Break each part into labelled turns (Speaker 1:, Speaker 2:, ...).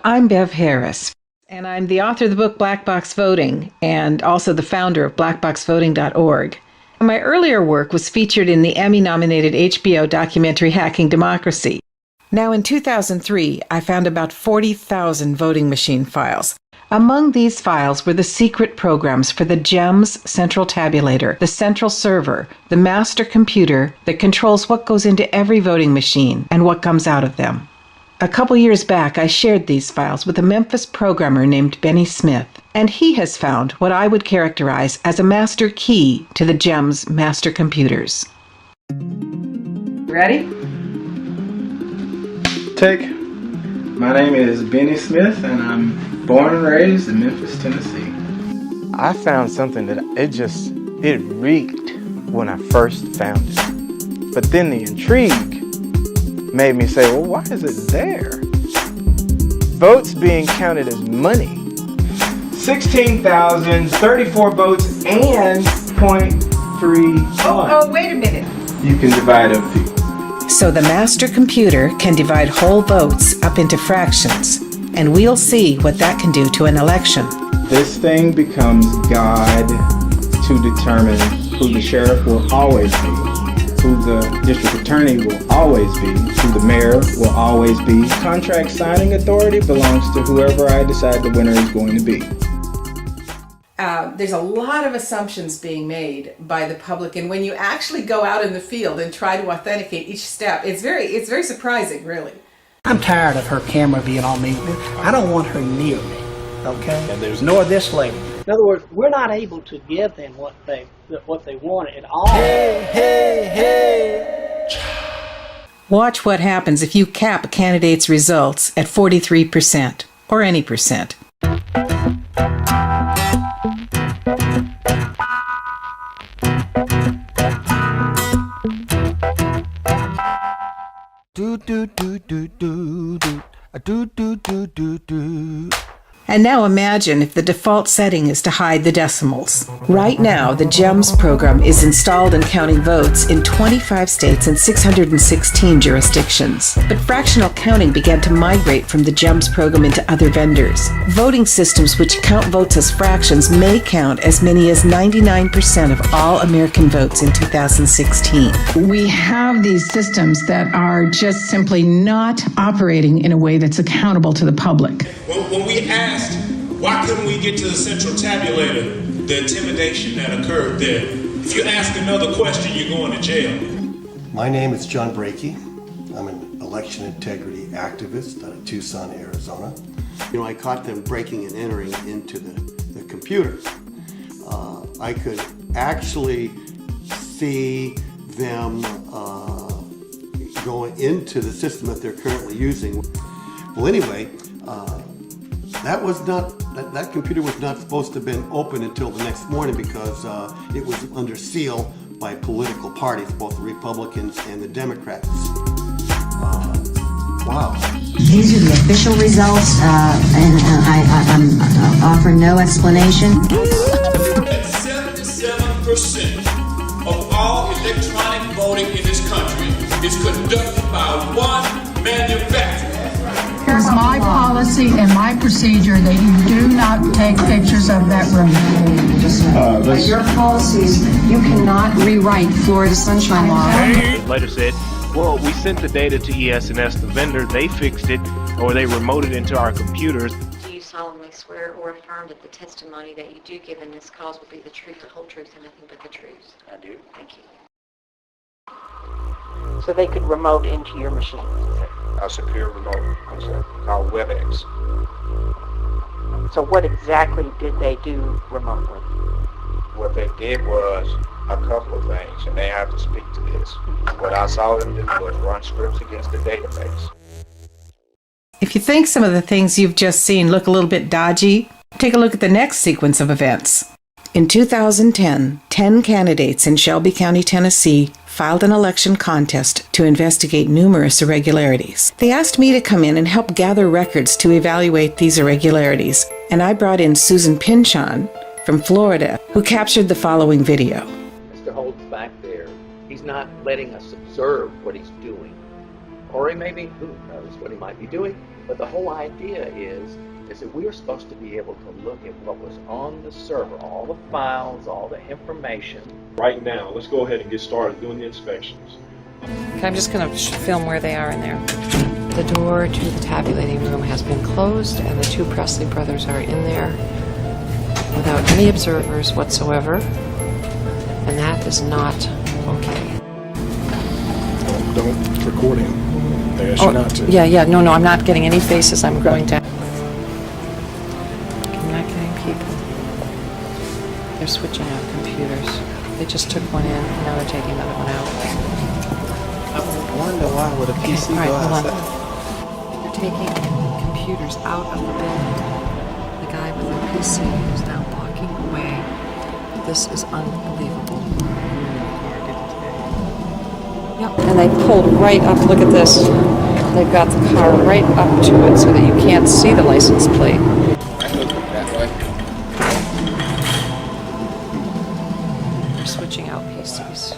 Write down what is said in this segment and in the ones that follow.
Speaker 1: I'm Bev Harris, and I'm the author of the book BlackBoxVoting and also the founder of BlackBoxVoting.org. My earlier work was featured in the Emmy-nominated HBO documentary Hacking Democracy. Now, in 2003, I found about 40,000 voting machine files. Among these files were the secret programs for the GEMS central tabulator, the central server, the master computer that controls what goes into every voting machine and what comes out of them. A couple years back, I shared these files with a Memphis programmer named Bennie Smith, and he has found what I would characterize as a master key to the GEMS master computers. Ready?
Speaker 2: Take. My name is Bennie Smith, and I'm born and raised in Memphis, Tennessee. I found something that it reeked when I first found it. But then the intrigue made me say, well, why is it there? Votes being counted as money. 16,034 votes and 0.3.
Speaker 1: Oh, wait a minute.
Speaker 2: You can divide up people.
Speaker 1: So the master computer can divide whole votes up into fractions, and we'll see what that can do to an election.
Speaker 2: This thing becomes God to determine who the sheriff will always be, who the district attorney will always be, who the mayor will always be. Contract signing authority belongs to whoever I decide the winner is going to be.
Speaker 1: There's a lot of assumptions being made by the public, and when you actually go out in the field and try to authenticate each step, it's very surprising, really.
Speaker 3: I'm tired of her camera being on me. I don't want her near me, okay? Nor this lady.
Speaker 4: In other words, we're not able to give them what they want at all.
Speaker 3: Hey.
Speaker 1: Watch what happens if you cap a candidate's results at 43% or any percent. And now imagine if the default setting is to hide the decimals. Right now, the GEMS program is installed and counting votes in 25 states and 616 jurisdictions. But fractional counting began to migrate from the GEMS program into other vendors. Voting systems which count votes as fractions may count as many as 99% of all American votes in 2016.
Speaker 5: We have these systems that are just simply not operating in a way that's accountable to the public.
Speaker 6: When we asked, why couldn't we get to the central tabulator, the intimidation that occurred there? If you ask another question, you're going to jail.
Speaker 7: My name is John Brakey. I'm an election integrity activist out of Tucson, Arizona. I caught them breaking and entering into the computer. I could actually see them going into the system that they're currently using. Well, anyway, that computer was not supposed to have been open until the next morning because it was under seal by political parties, both the Republicans and the Democrats. Wow.
Speaker 8: These are the official results, and I'm offering no explanation.
Speaker 6: 77% of all electronic voting in this country is conducted by one manufacturer.
Speaker 9: Here's my policy and my procedure that you do not take pictures of that room.
Speaker 8: But your policies, you cannot rewrite Florida Sunshine Law.
Speaker 10: Later said, well, we sent the data to es&s, the vendor, they fixed it, or they remoted into our computers.
Speaker 11: Do you solemnly swear or affirm that the testimony that you do give in this cause will be the truth, the whole truth, and nothing but the truth?
Speaker 4: I do.
Speaker 11: Thank you.
Speaker 4: So they could remote into your machine.
Speaker 12: Our secure remote, called WebEx.
Speaker 4: So what exactly did they do remotely?
Speaker 12: What they did was a couple of things, and they have to speak to this. What I saw them do was run scripts against the database.
Speaker 1: If you think some of the things you've just seen look a little bit dodgy, take a look at the next sequence of events. In 2010, 10 candidates in Shelby County, Tennessee, filed an election contest to investigate numerous irregularities. They asked me to come in and help gather records to evaluate these irregularities, and I brought in Susan Pinchon from Florida, who captured the following video.
Speaker 4: Mr. Holt's back there. He's not letting us observe what he's doing.
Speaker 13: Or he maybe, who knows what he might be doing. But the whole idea is that we are supposed to be able to look at what was on the server, all the files, all the information.
Speaker 6: Right now, let's go ahead and get started doing the inspections.
Speaker 14: Okay, I'm just going to film where they are in there. The door to the tabulating room has been closed, and the two Presley brothers are in there without any observers whatsoever, and that is not okay.
Speaker 15: Don't record him. They ask you not to.
Speaker 14: Yeah, no, I'm not getting any faces. I'm going to. I'm not getting people. They're switching out computers. They just took one in, and now they're taking another one out.
Speaker 2: I wonder why would a PC go outside?
Speaker 14: They're taking computers out of the building. The guy with the PC is now walking away. This is unbelievable. Yep, and they pulled right up. Look at this. They've got the car right up to it so that you can't see the license plate. They're switching out PCs.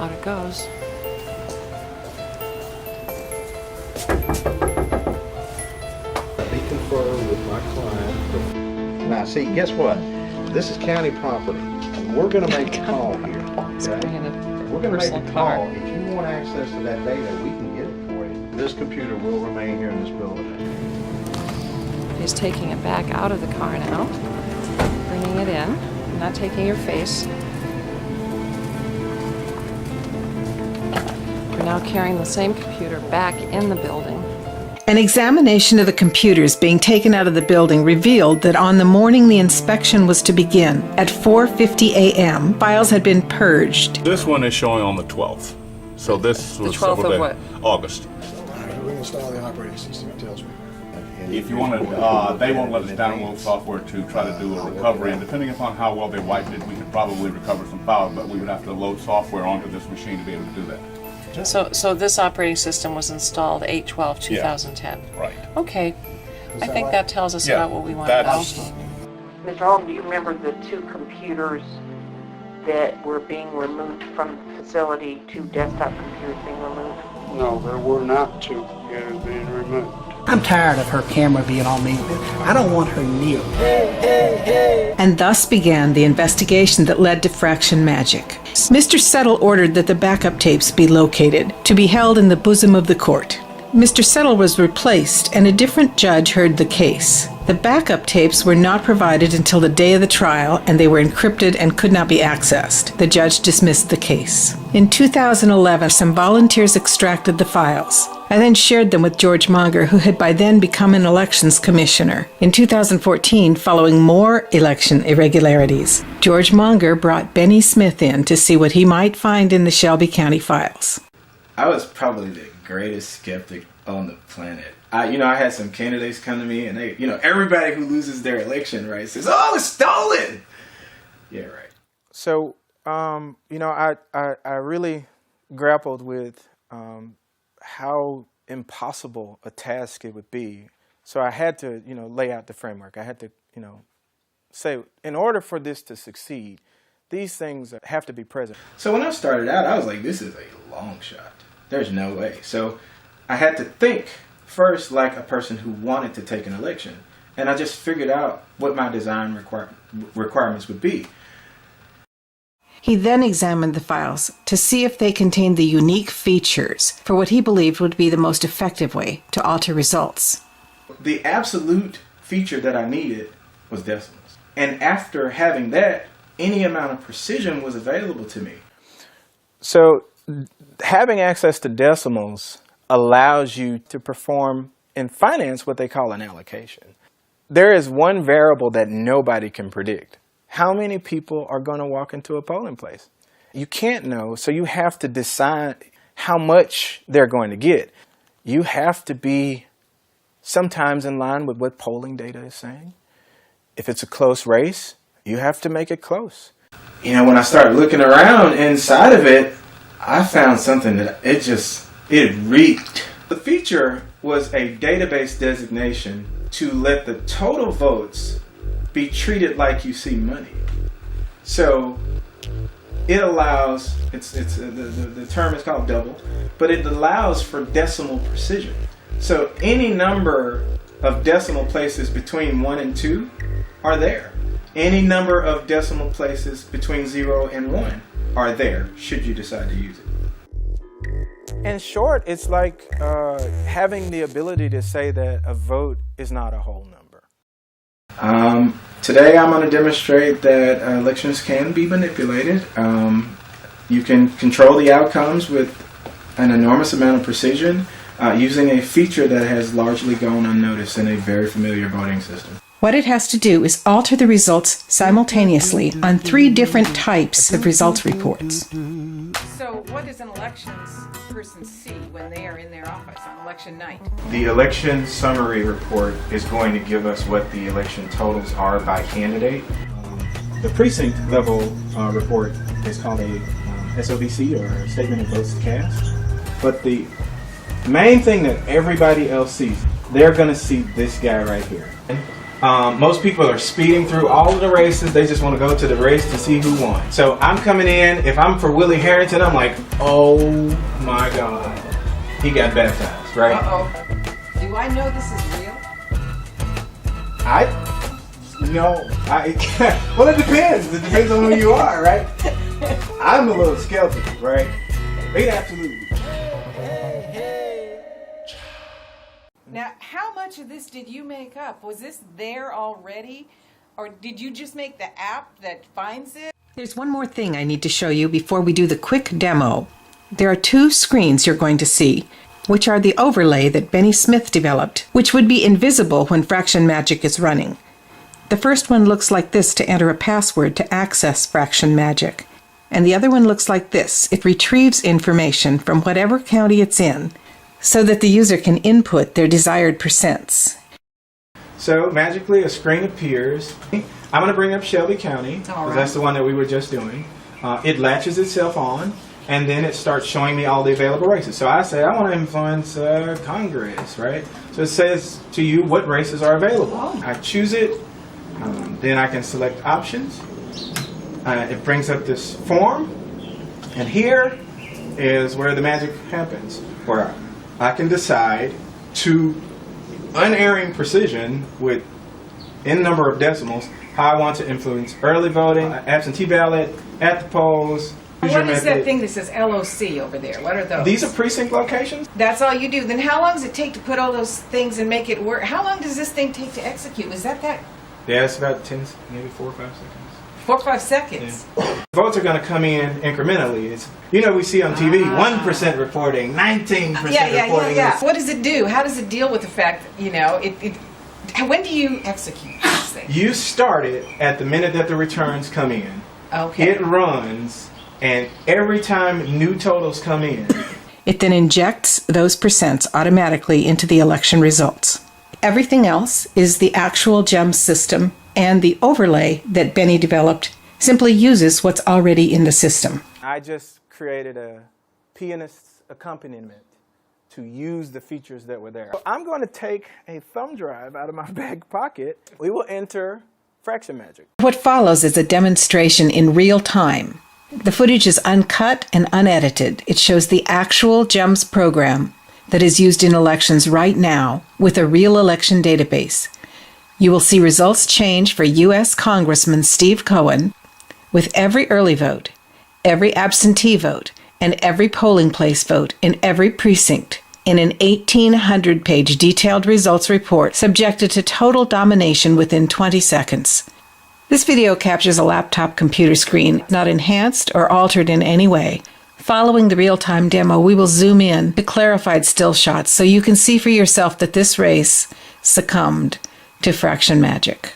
Speaker 14: Out it goes.
Speaker 7: Let me confer with my client. Now, see, guess what? This is county property. We're going to make a call here. Okay? We're going to make a call. If you want access to that data, we can get it for you. This computer will remain here in this building.
Speaker 14: He's taking it back out of the car now, bringing it in, not taking your face. We're now carrying the same computer back in the building.
Speaker 1: An examination of the computers being taken out of the building revealed that on the morning the inspection was to begin, at 4:50 a.m., files had been purged.
Speaker 16: This one is showing on the 12th. So this was
Speaker 14: the 12th of what?
Speaker 16: August.
Speaker 15: We install the operating system, it tells me.
Speaker 16: If you want to, they won't let us download software to try to do a recovery, and depending upon how well they wiped it, we could probably recover some files, but we would have to load software onto this machine to be able to do that.
Speaker 14: So this operating system was installed 8/12/2010.
Speaker 16: Yeah, right.
Speaker 14: Okay. I think that tells us about what we want to know.
Speaker 4: Mr. Holden, do you remember the two computers that were being removed from the facility, two desktop computers being removed?
Speaker 17: No, there were not two computers being removed.
Speaker 3: I'm tired of her camera being on me. I don't want her near me.
Speaker 1: And thus began the investigation that led to Fraction Magic. Mr. Settle ordered that the backup tapes be located, to be held in the bosom of the court. Mr. Settle was replaced, and a different judge heard the case. The backup tapes were not provided until the day of the trial, and they were encrypted and could not be accessed. The judge dismissed the case. In 2011, some volunteers extracted the files. I then shared them with George Monger, who had by then become an elections commissioner. In 2014, following more election irregularities, George Monger brought Bennie Smith in to see what he might find in the Shelby County files.
Speaker 2: I was probably the greatest skeptic on the planet. I had some candidates come to me and they, everybody who loses their election, right, says, "Oh, it's stolen." Yeah, right. So, I really grappled with how impossible a task it would be. So I had to, lay out the framework. I had to, say, in order for this to succeed, these things have to be present. So when I started out, I was like, this is a long shot. There's no way. So I had to think first like a person who wanted to take an election. And I just figured out what my design requirements would be.
Speaker 1: He then examined the files to see if they contained the unique features for what he believed would be the most effective way to alter results.
Speaker 2: The absolute feature that I needed was decimals. And after having that, any amount of precision was available to me. So having access to decimals allows you to perform in finance what they call an allocation. There is one variable that nobody can predict. How many people are going to walk into a polling place? You can't know, so you have to decide how much they're going to get. You have to be sometimes in line with what polling data is saying. If it's a close race, you have to make it close. When I started looking around inside of it, I found something that it reeked. The feature was a database designation to let the total votes be treated like you see money. So it allows, the term is called double, but it allows for decimal precision. So any number of decimal places between 1 and 2 are there. Any number of decimal places between 0 and 1 are there, should you decide to use it. In short, it's like having the ability to say that a vote is not a whole number. Today I'm going to demonstrate that elections can be manipulated. You can control the outcomes with an enormous amount of precision using a feature that has largely gone unnoticed in a very familiar voting system.
Speaker 1: What it has to do is alter the results simultaneously on 3 different types of results reports. So what does an elections person see when they are in their office on election night?
Speaker 2: The election summary report is going to give us what the election totals are by candidate. The precinct level report is called a SOVC, or Statement of Votes Cast. But the main thing that everybody else sees, they're going to see this guy right here. Most people are speeding through all of the races. They just want to go to the race to see who won. So I'm coming in. If I'm for Willie Harrington, I'm like, oh my God, he got baptized, right?
Speaker 1: Uh-oh. Do I know this is real?
Speaker 2: Well, it depends. It depends on who you are, right? I'm a little skeptical, right? It absolutely.
Speaker 1: Now, how much of this did you make up? Was this there already? Or did you just make the app that finds it? There's one more thing I need to show you before we do the quick demo. There are 2 screens you're going to see, which are the overlay that Bennie Smith developed, which would be invisible when Fraction Magic is running. The first one looks like this to enter a password to access Fraction Magic. And the other one looks like this. It retrieves information from whatever county it's in, so that the user can input their desired percents.
Speaker 2: So magically a screen appears. I'm going to bring up Shelby County, because that's the one that we were just doing. It latches itself on, and then it starts showing me all the available races. So I say I want to influence Congress, right? So it says to you what races are available. I choose it, then I can select options. It brings up this form, and here is where the magic happens, where I can decide to unerring precision with n number of decimals how I want to influence early voting, absentee ballot, at the polls.
Speaker 1: What is that thing that says LOC over there? What are those?
Speaker 2: These are precinct locations.
Speaker 1: That's all you do. Then how long does it take to put all those things and make it work? How long does this thing take to execute? Is that?
Speaker 2: Yeah, it's about 10, maybe 4 or 5 seconds.
Speaker 1: 4 or 5 seconds?
Speaker 2: Yeah. Votes are going to come in incrementally. It's, we see on TV 1% reporting, 19% reporting.
Speaker 1: Yeah. What does it do? How does it deal with the fact, when do you execute this thing?
Speaker 2: You start it at the minute that the returns come in.
Speaker 1: Okay.
Speaker 2: It runs, and every time new totals come in,
Speaker 1: it then injects those percents automatically into the election results. Everything else is the actual GEM system, and the overlay that Bennie developed simply uses what's already in the system.
Speaker 2: I just created a pianist's accompaniment to use the features that were there. So I'm going to take a thumb drive out of my back pocket. We will enter Fraction Magic.
Speaker 1: What follows is a demonstration in real time. The footage is uncut and unedited. It shows the actual GEMS program that is used in elections right now with a real election database. You will see results change for U.S. Congressman Steve Cohen with every early vote, every absentee vote, and every polling place vote in every precinct in an 1,800-page detailed results report subjected to total domination within 20 seconds. This video captures a laptop computer screen, not enhanced or altered in any way. Following the real-time demo, we will zoom in to clarified still shots so you can see for yourself that this race succumbed to Fraction Magic.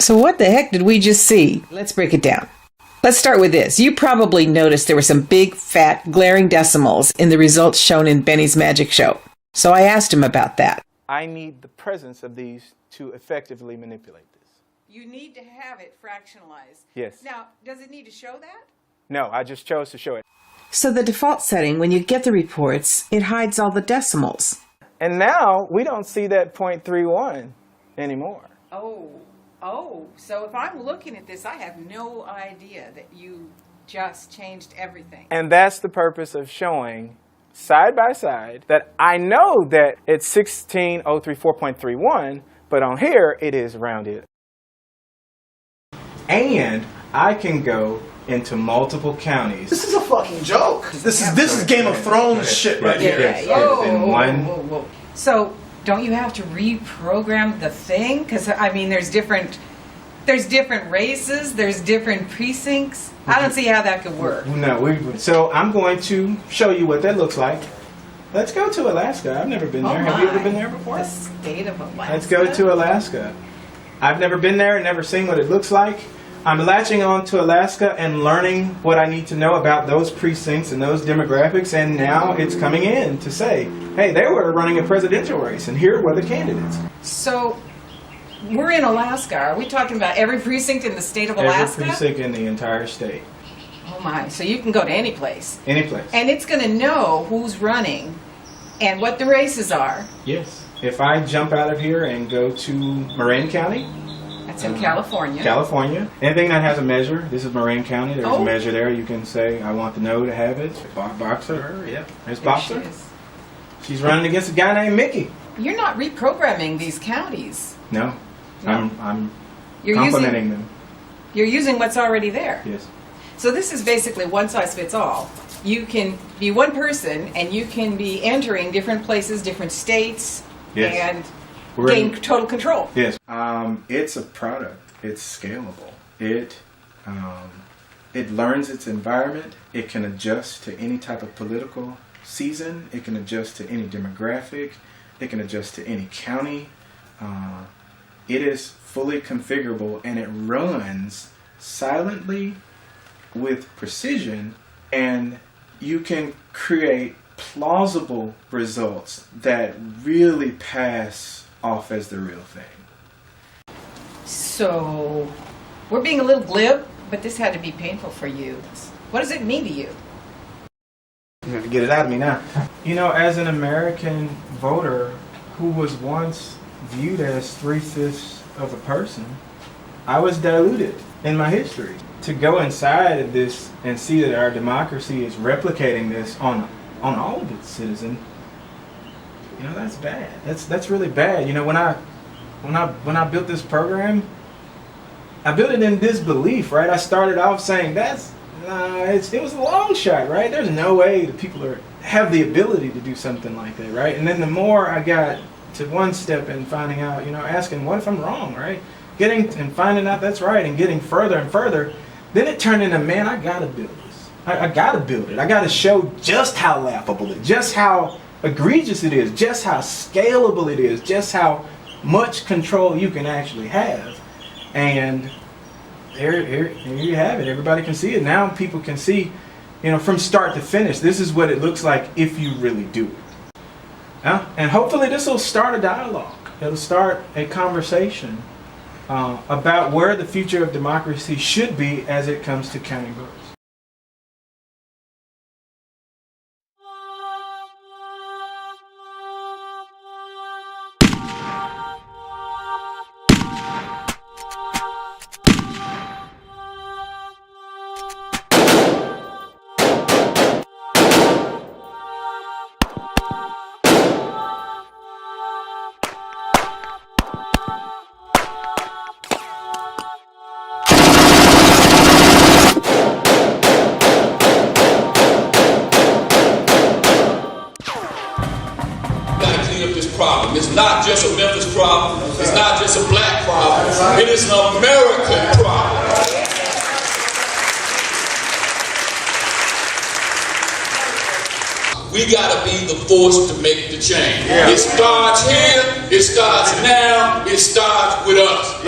Speaker 1: So what the heck did we just see? Let's break it down. Let's start with this. You probably noticed there were some big, fat, glaring decimals in the results shown in Benny's magic show. So I asked him about that.
Speaker 2: I need the presence of these to effectively manipulate this.
Speaker 1: You need to have it fractionalized.
Speaker 2: Yes.
Speaker 1: Now, does it need to show that?
Speaker 2: No, I just chose to show it.
Speaker 1: So the default setting, when you get the reports, it hides all the decimals.
Speaker 2: And now we don't see that 0.31 anymore.
Speaker 1: Oh, so if I'm looking at this, I have no idea that you just changed everything.
Speaker 2: And that's the purpose of showing side by side that I know that it's 16034.31, but on here it is rounded. And I can go into multiple counties.
Speaker 7: This is a fucking joke. This is Game of Thrones shit right here.
Speaker 1: Whoa. So don't you have to reprogram the thing? Because I mean, there's different races, there's different precincts. I don't see how that could work.
Speaker 2: No, so I'm going to show you what that looks like. Let's go to Alaska. I've never been there. Have you ever been there before?
Speaker 1: The state of Alaska.
Speaker 2: Let's go to Alaska. I've never been there and never seen what it looks like. I'm latching on to Alaska and learning what I need to know about those precincts and those demographics, and now it's coming in to say, hey, they were running a presidential race, and here were the candidates.
Speaker 1: So we're in Alaska. Are we talking about every precinct in the state of Alaska?
Speaker 2: Every precinct in the entire state.
Speaker 1: Oh my, so you can go to any place.
Speaker 2: Any place.
Speaker 1: And it's going to know who's running and what the races are.
Speaker 2: Yes. If I jump out of here and go to Marin County.
Speaker 1: That's in California.
Speaker 2: California. Anything that has a measure. This is Marin County. There's a measure there. You can say, I want the no to have it. Boxer. Yep. There's Boxer. She's running against a guy named Mickey.
Speaker 1: You're not reprogramming these counties.
Speaker 2: No. I'm complementing them.
Speaker 1: You're using what's already there.
Speaker 2: Yes.
Speaker 1: So this is basically one size fits all. You can be one person and you can be entering different places, different states, and gain total control.
Speaker 2: Yes. It's a product. It's scalable. It learns its environment. It can adjust to any type of political season. It can adjust to any demographic. It can adjust to any county. It is fully configurable, and it runs silently with precision, and you can create plausible results that really pass off as the real thing.
Speaker 1: So we're being a little glib, but this had to be painful for you. What does it mean to you?
Speaker 2: You have to get it out of me now. You know, as an American voter who was once viewed as 3/5 of a person, I was diluted in my history. To go inside of this and see that our democracy is replicating this on all of its citizens, you know, that's bad. That's really bad. You know, when I built this program, I built it in disbelief, right? I started off saying it was a long shot, right? There's no way that people have the ability to do something like that, right? And then the more I got to one step and finding out, you know, asking what if I'm wrong, right? Getting and finding out that's right and getting further and further, then it turned into, man, I gotta build this. I gotta build it. I gotta show just how laughable it is, just how egregious it is, just how scalable it is, just how much control you can actually have. And here you have it. Everybody can see it. Now people can see, you know, from start to finish, this is what it looks like if you really do it. And hopefully this will start a dialogue. It'll start a conversation about where the future of democracy should be as it comes to counting votes.
Speaker 6: It's not just a Memphis problem. It's not just a black problem. It is an American problem. We gotta be the force to make the change. It starts here, it starts now, it starts with us.